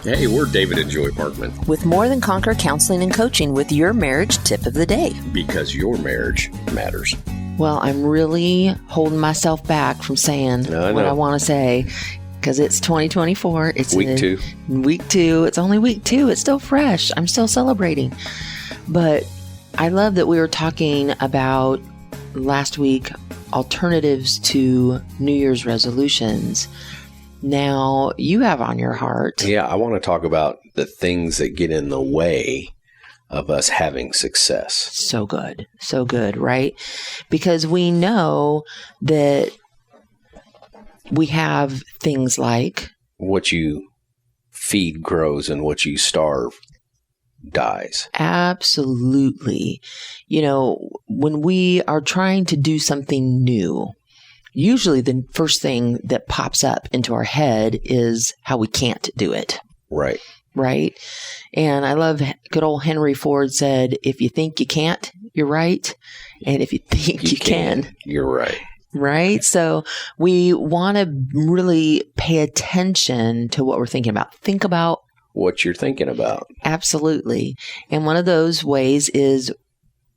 Hey, we're David and Joy Parkman. With More Than Conquer Counseling and Coaching with your marriage tip of the day. Because your marriage matters. Well, I'm really holding myself back from saying what I want to say because it's 2024. It's week 2. Week 2. It's only week 2. It's still fresh. I'm still celebrating. But I love that we were talking about last week alternatives to New Year's resolutions. Now, you have on your heart. Yeah, I want to talk about the things that get in the way of us having success. So good, right? Because we know that we have things like what you feed grows and what you starve dies. Absolutely. You know, when we are trying to do something new, usually the first thing that pops up into our head is how we can't do it. Right. Right. And I love good old Henry Ford said, if you think you can't, you're right. And if you think you can, you're right. Right. So we want to really pay attention to what we're thinking about. Think about what you're thinking about. Absolutely. And one of those ways is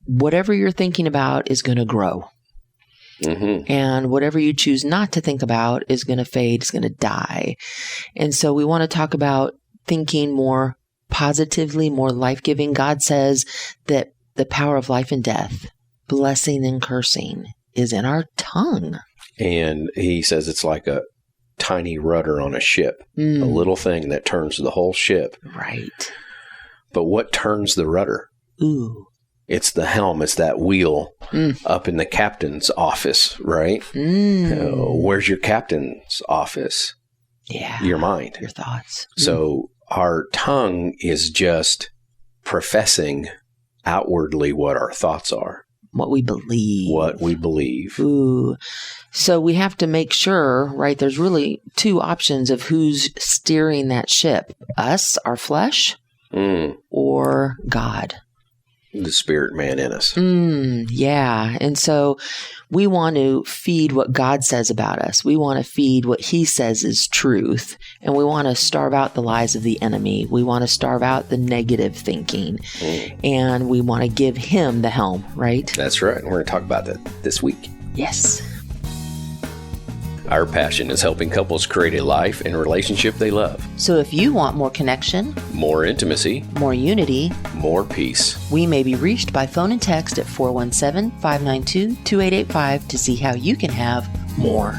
whatever you're thinking about is going to grow. Mm-hmm. And whatever you choose not to think about is going to fade, it's going to die. And so we want to talk about thinking more positively, more life-giving. God says that the power of life and death, blessing and cursing, is in our tongue. And he says it's like a tiny rudder on a ship, a little thing that turns the whole ship. Right. But what turns the rudder? Ooh. It's the helm. It's that wheel up in the captain's office, right? Where's your captain's office? Yeah. Your mind. Your thoughts. So our tongue is just professing outwardly what our thoughts are. What we believe. What we believe. Ooh. So we have to make sure, right, there's really 2 options of who's steering that ship. Us, our flesh, or God. The spirit man in us. Yeah. And so we want to feed what God says about us. We want to feed what he says is truth. And we want to starve out the lies of the enemy. We want to starve out the negative thinking. And we want to give him the helm, right? That's right. We're going to talk about that this week. Yes. Our passion is helping couples create a life and relationship they love. So if you want more connection, more intimacy, more unity, more peace, we may be reached by phone and text at 417-592-2885 to see how you can have more.